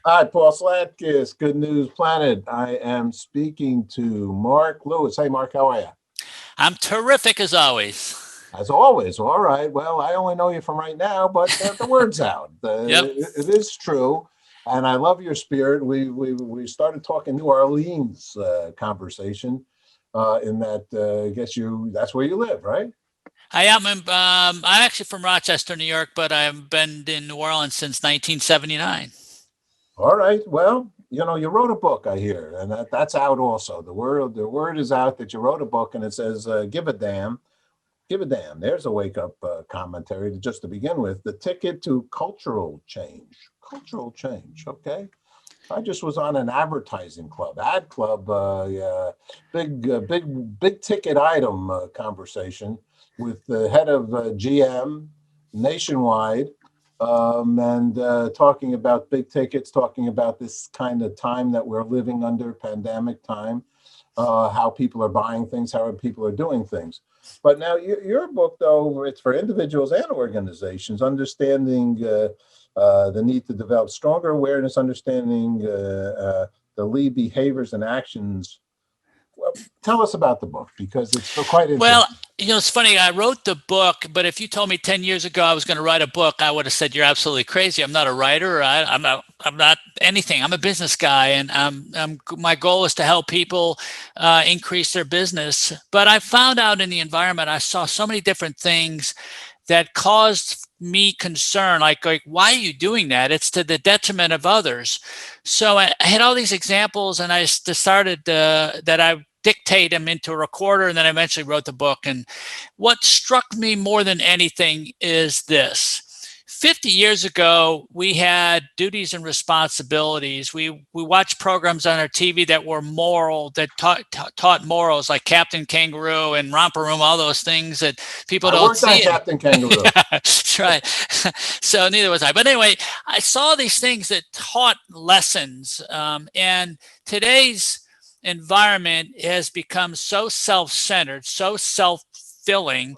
Hi, Paul Slatkus, Good News Planet. I am speaking to Mark Lewis. Hey, Mark, how are you? I'm terrific as always. As always, all right. Well, I only know you from right now, but the word's out. Yep. It is true, and I love your spirit. We started talking New Orleans conversation. In that, I guess that's where you live, right? I'm actually from Rochester, New York, but I've been in New Orleans since 1979. All right. Well, you wrote a book, I hear, and that's out also. The word is out that you wrote a book, and it says, "Give a damn." Give a damn. There's a wake up commentary just to begin with. The ticket to cultural change. Cultural change. Okay. I just was on an advertising club, ad club, yeah, big ticket item conversation with the head of GM nationwide, and talking about big tickets, talking about this kind of time that we're living under, pandemic time, how people are buying things, how people are doing things. But now your book, though, it's for individuals and organizations, understanding the need to develop stronger awareness, understanding the lead behaviors and actions. Well, tell us about the book because it's quite Well, interesting. it's funny. I wrote the book, but if you told me 10 years ago I was going to write a book, I would have said you're absolutely crazy. I'm not a writer. I'm not. I'm not anything. I'm a business guy, and my goal is to help people increase their business. But I found out in the environment, I saw so many different things that caused me concern, like why are you doing that? It's to the detriment of others. So I had all these examples, and I decided that I dictate them into a recorder, and then I eventually wrote the book. And what struck me more than anything is this: 50 years ago, we had duties and responsibilities. We watched programs on our TV that were moral, that taught morals, like Captain Kangaroo and Romper Room, all those things that people I don't worked on see. Captain Kangaroo. Yeah, that's right. So neither was I. But anyway, I saw these things that taught lessons. And today's environment has become so self-centered, so self-filling,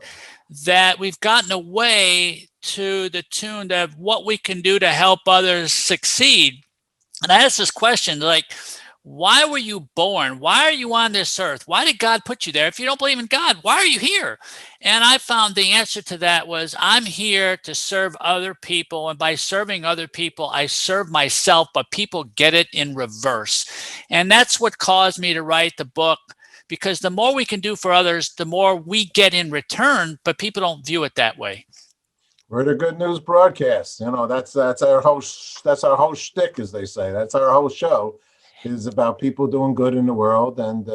that we've gotten away to the tune of what we can do to help others succeed. And I asked this question, like, why were you born? Why are you on this earth? Why did God put you there? If you don't believe in God, why are you here? And I found the answer to that was, I'm here to serve other people. And by serving other people, I serve myself, but people get it in reverse. And that's what caused me to write the book, because the more we can do for others, the more we get in return, but people don't view it that way. We're the good news broadcast. That's our whole shtick, as they say. That's our whole show is about people doing good in the world and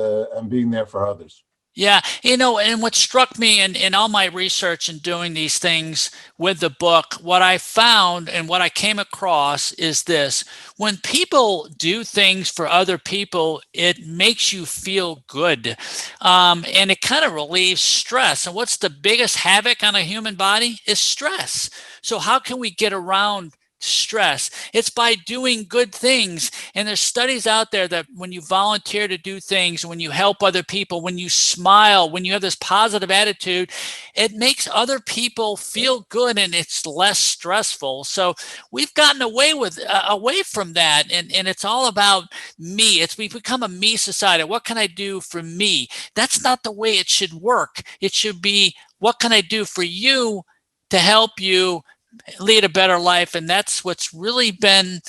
being there for others. Yeah, and what struck me in all my research and doing these things with the book, what I found and what I came across is this: when people do things for other people, it makes you feel good. And it kind of relieves stress. And what's the biggest havoc on a human body is stress. So, how can we get around stress? It's by doing good things. And there's studies out there that when you volunteer to do things, when you help other people, when you smile, when you have this positive attitude, it makes other people feel good and it's less stressful. So we've gotten away from that, and it's all about me. We've become a me society. What can I do for me? That's not the way it should work. It should be, what can I do for you to help you lead a better life? And that's what's really been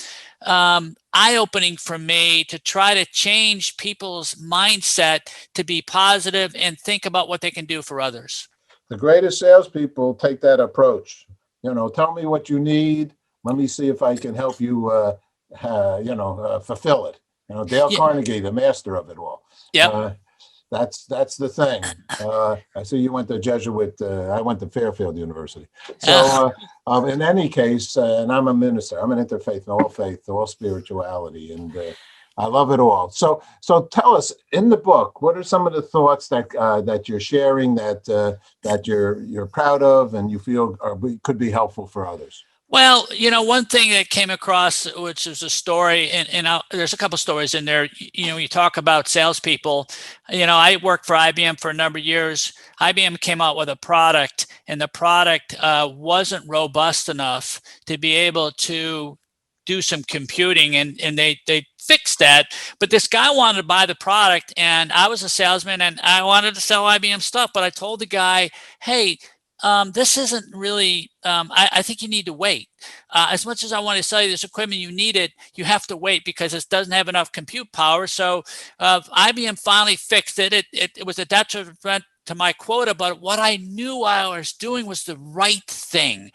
eye-opening for me, to try to change people's mindset to be positive and think about what they can do for others. The greatest salespeople take that approach. Tell me what you need. Let me see if I can help you. Fulfill it. Dale Yeah. Carnegie, the master of it all. Yep. Uh, that's the thing. I see you went to Jesuit. I went to Fairfield University. Uh, So, in any case, and I'm a minister. I'm an interfaith, all spirituality, and I love it all. So tell us in the book, what are some of the thoughts that you're sharing that you're proud of and you feel could be helpful for others? Well, one thing that came across, which is a story, and there's a couple stories in there. You talk about salespeople. I worked for IBM for a number of years. IBM came out with a product, and the product wasn't robust enough to be able to do some computing, and they fixed that. But this guy wanted to buy the product, and I was a salesman, and I wanted to sell IBM stuff, but I told the guy, hey, this isn't really, I think you need to wait. As much as I want to sell you this equipment, you need it, you have to wait because it doesn't have enough compute power. So IBM finally fixed it. It was a detriment to my quota, but what I knew I was doing was the right thing.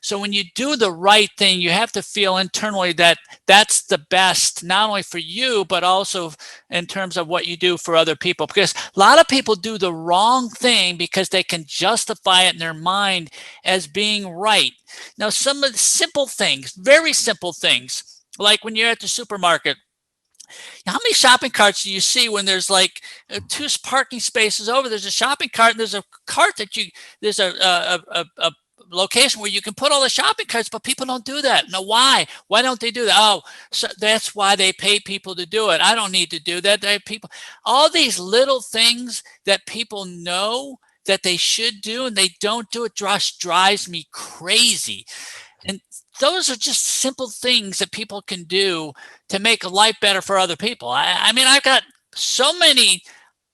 So when you do the right thing, you have to feel internally that that's the best, not only for you, but also in terms of what you do for other people. Because a lot of people do the wrong thing because they can justify it in their mind as being right. Now, some of the simple things, very simple things, like when you're at the supermarket, how many shopping carts do you see when there's like two parking spaces over? There's a shopping cart and there's a cart that there's a location where you can put all the shopping carts, but people don't do that. Now, why? Why don't they do that? Oh, so that's why they pay people to do it. I don't need to do that. All these little things that people know that they should do and they don't do it just drives me crazy. And those are just simple things that people can do to make life better for other people. I mean, I've got so many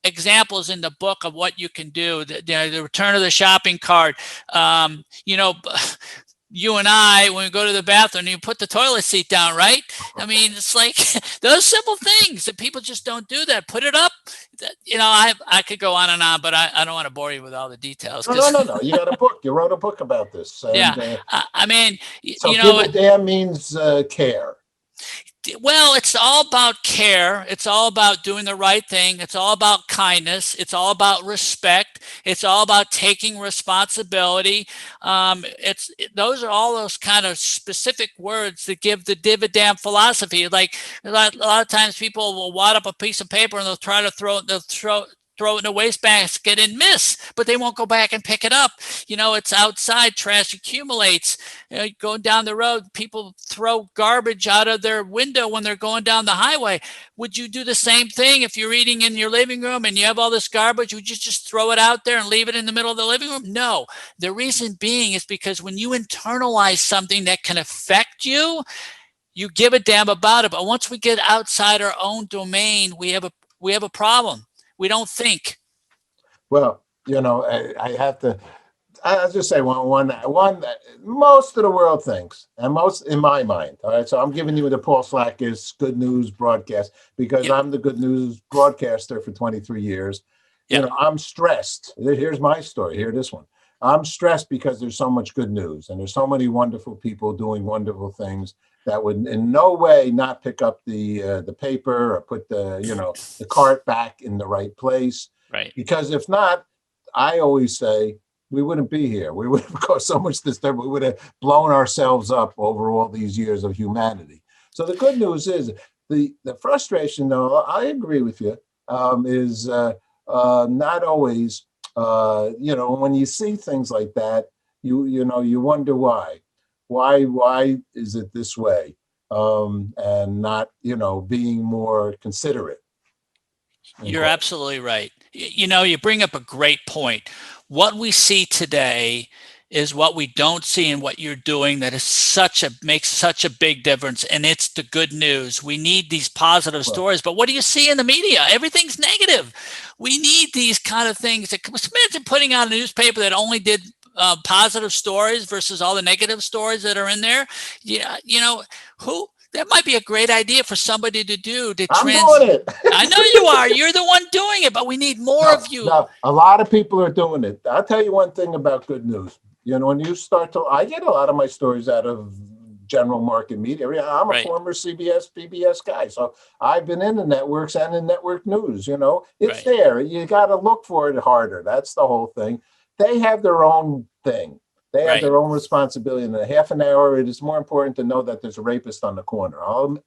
examples in the book of what you can do. The return of the shopping cart. You and I, when we go to the bathroom, you put the toilet seat down, right? I mean, it's like those simple things that people just don't do that. Put it up. I could go on and on, but I don't want to bore you with all the details. No. You got a book. You wrote a book about this. And, yeah. I mean, so give a damn means care. Well, it's all about care. It's all about doing the right thing. It's all about kindness. It's all about respect. It's all about taking responsibility. Those are all those kind of specific words that give the dividend philosophy. Like a lot of times people will wad up a piece of paper and they'll try to throw it in a wastebasket and miss, but they won't go back and pick it up. It's outside, trash accumulates. Going down the road, people throw garbage out of their window when they're going down the highway. Would you do the same thing if you're eating in your living room and you have all this garbage? Would you just throw it out there and leave it in the middle of the living room? No. The reason being is because when you internalize something that can affect you, you give a damn about it. But once we get outside our own domain, we have a problem. We don't think. Well, I have to. I'll just say one. Most of the world thinks, and most in my mind. All right, so I'm giving you the Paul Slackus Good News broadcast because I'm the Good News broadcaster for 23 years. Yep. I'm stressed. Here's my story. Hear this one. I'm stressed because there's so much good news, and there's so many wonderful people doing wonderful things that would in no way not pick up the paper or put the cart back in the right place. Right. Because if not, I always say we wouldn't be here. We would have caused so much disturbance. We would have blown ourselves up over all these years of humanity. So the good news is the frustration, though, I agree with you, is not always. When you see things like that, you wonder why. Why is it this way? And not, being more considerate. You're absolutely right. You bring up a great point. What we see today is what we don't see in what you're doing that makes such a big difference. And it's the good news. We need these positive stories, but what do you see in the media? Everything's negative. We need these kind of things. Imagine putting out a newspaper that only did positive stories versus all the negative stories that are in there. That might be a great idea for somebody to do. I'm doing it. I know you are. You're the one doing it, but we need more of you. No, a lot of people are doing it. I'll tell you one thing about good news. When you I get a lot of my stories out of general market media. I'm a former CBS, PBS guy, so I've been in the networks and in network news. It's there. You got to look for it harder. That's the whole thing. They have their own thing. They have their own responsibility. In a half an hour, it is more important to know that there's a rapist on the corner.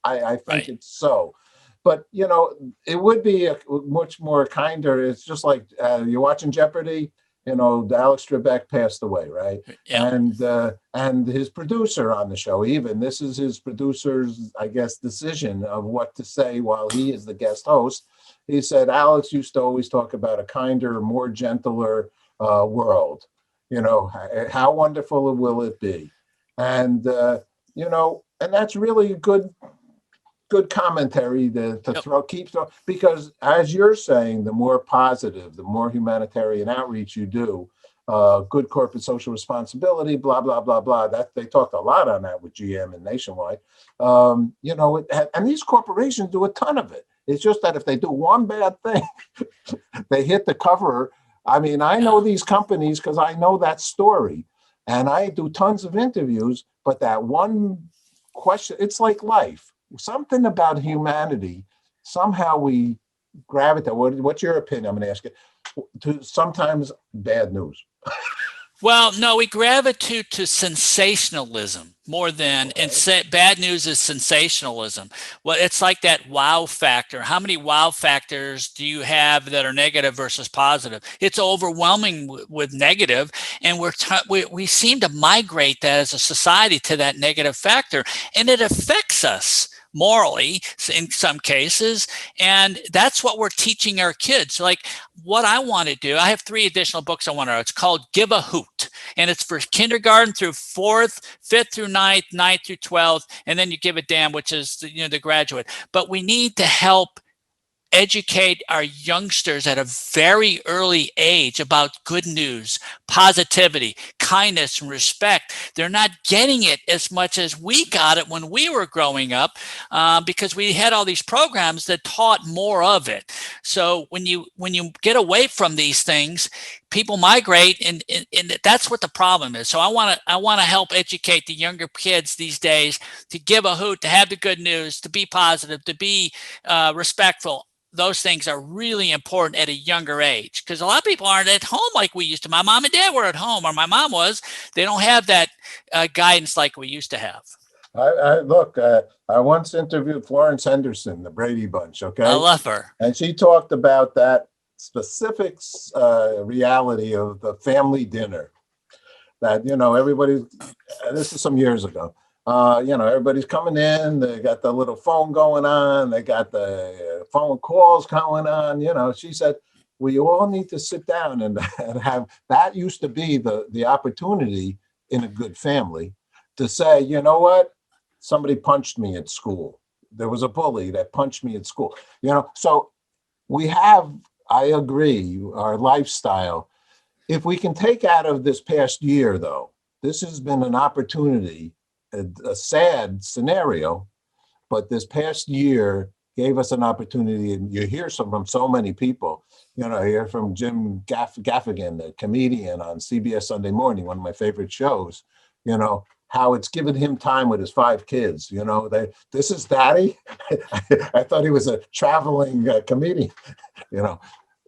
I think it's so. But, it would be much more kinder. It's just like you're watching Jeopardy. Alex Trebek passed away, right? Yeah. And his producer on the show, this is his producer's, I guess, decision of what to say while he is the guest host. He said, Alex used to always talk about a kinder, more gentler world. How wonderful will it be? And, and that's really a good commentary to Yep. keep throwing, because as you're saying, the more positive, the more humanitarian outreach you do, good corporate social responsibility, blah, blah, blah, blah. That they talked a lot on that with GM and Nationwide. And these corporations do a ton of it. It's just that if they do one bad thing, they hit the cover. I mean, I know these companies because I know that story, and I do tons of interviews, but that one question, it's like life. Something about humanity, somehow we gravitate. What's your opinion? I'm going to ask you. To sometimes bad news. Well, no, we gravitate to sensationalism more than, and bad news is sensationalism. Well, it's like that wow factor. How many wow factors do you have that are negative versus positive? It's overwhelming with negative, and we seem to migrate that as a society to that negative factor, and it affects us morally in some cases, and that's what we're teaching our kids. Like, what I want to do, I have 3 additional books I want to write. It's called Give a Hoot, and it's for kindergarten through 4th, 5th through 9th, 9th through 12th, and then you give a damn, which is the graduate. But we need to help educate our youngsters at a very early age about good news, positivity, kindness, and respect. They're not getting it as much as we got it when we were growing up, because we had all these programs that taught more of it. So when you get away from these things, people migrate, and that's what the problem is. So I want to help educate the younger kids these days to give a hoot, to have the good news, to be positive, to be respectful. Those things are really important at a younger age, because a lot of people aren't at home like we used to. My mom and dad were at home, or my mom was. They don't have that guidance like we used to have. I once interviewed Florence Henderson, the Brady Bunch, I okay? love her. And she talked about that specific reality of the family dinner that, everybody, this is some years ago. Everybody's coming in, they got the little phone going on, they got the phone calls going on. She said, we all need to sit down and have, that used to be the opportunity in a good family to say, you know what, somebody punched me at school. There was a bully that punched me at school, so we have, I agree, our lifestyle. If we can take out of this past year, though, this has been an opportunity, a sad scenario, but this past year gave us an opportunity, and you hear from so many people. You hear from Jim Gaffigan, the comedian on CBS Sunday Morning, one of my favorite shows, how it's given him time with his 5 kids. This is daddy. I thought he was a traveling comedian.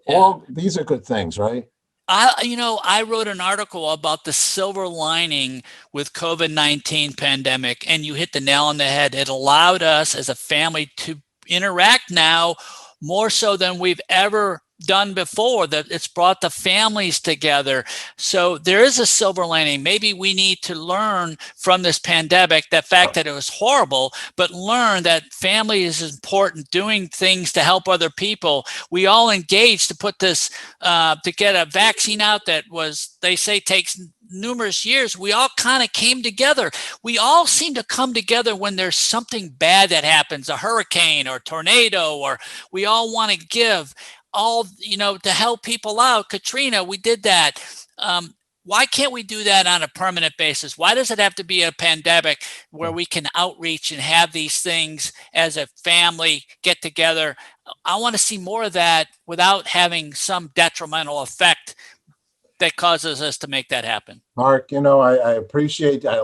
All these are good things, right? I wrote an article about the silver lining with COVID-19 pandemic, and you hit the nail on the head. It allowed us as a family to interact now more so than we've ever done before. That it's brought the families together. So there is a silver lining. Maybe we need to learn from this pandemic, the fact that it was horrible, but learn that family is important, doing things to help other people. We all engaged to put this, to get a vaccine out that they say takes numerous years. We all kind of came together. We all seem to come together when there's something bad that happens, a hurricane or tornado, or we all want to give to help people out. Katrina, we did that. Why can't we do that on a permanent basis? Why does it have to be a pandemic where we can outreach and have these things as a family get together? I want to see more of that without having some detrimental effect that causes us to make that happen. Mark, I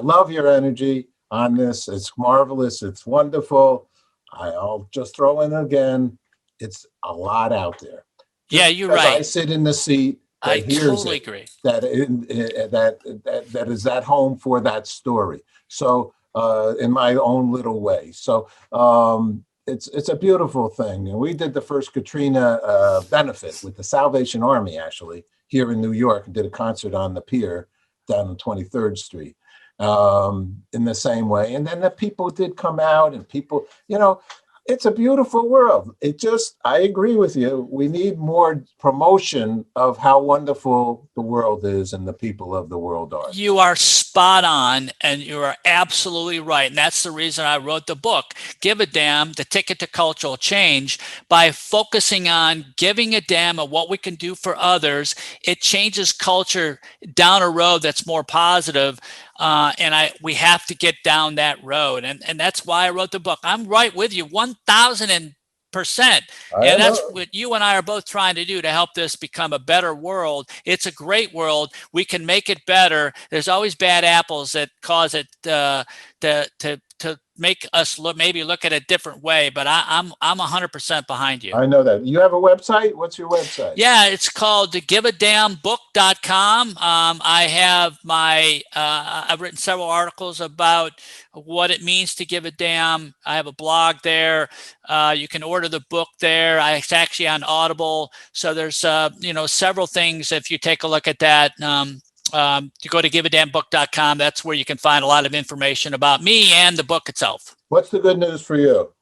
love your energy on this. It's marvelous. It's wonderful. I'll just throw in again. It's a lot out there. Yeah, you're right. I sit in the seat I that hears totally it, agree. that is at home for that story. So in my own little way. So it's a beautiful thing. And we did the first Katrina benefit with the Salvation Army, actually, here in New York, and did a concert on the pier down on 23rd Street in the same way. And then the people did come out, and people, It's a beautiful world. I agree with you. We need more promotion of how wonderful the world is and the people of the world are. You are spot on, and you are absolutely right. And that's the reason I wrote the book, Give a Damn, The Ticket to Cultural Change. By focusing on giving a damn of what we can do for others, it changes culture down a road that's more positive. We have to get down that road. And that's why I wrote the book. I'm right with you, 1,000%. I And that's know. what you and I are both trying to do to help this become a better world. It's a great world. We can make it better. There's always bad apples that cause it to make us maybe look at a different way. But I'm 100% behind you. I know that. You have a website? What's your website? Yeah, it's called giveadamnbook.com. I have I've written several articles about what it means to give a damn. I have a blog there. You can order the book there. It's actually on Audible. So there's, several things. If you take a look at that, you go to giveadamnbook.com. That's where you can find a lot of information about me and the book itself. What's the good news for you?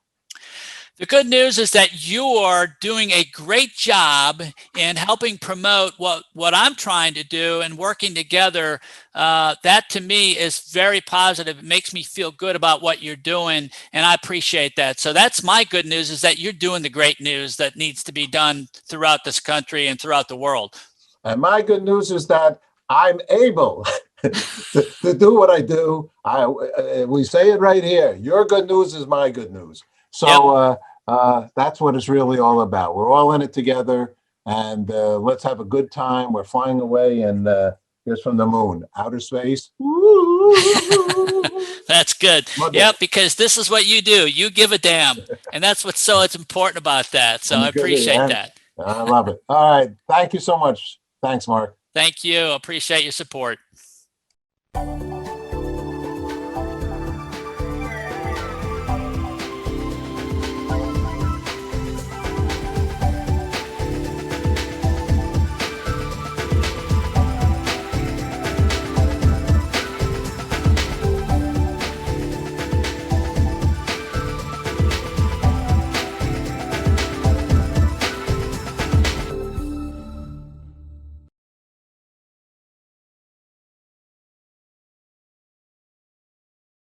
The good news is that you are doing a great job in helping promote what I'm trying to do and working together. That to me is very positive. It makes me feel good about what you're doing, and I appreciate that. So that's my good news, is that you're doing the great news that needs to be done throughout this country and throughout the world. And my good news is that I'm able to do what I do. We say it right here. Your good news is my good news. So that's what it's really all about. We're all in it together, and let's have a good time. We're flying away, and here's from the moon, outer space. That's good. Mother. Yep, because this is what you do. You give a damn, and that's what's so important about that. So I appreciate that. I love it. All right. Thank you so much. Thanks, Mark. Thank you. Appreciate your support.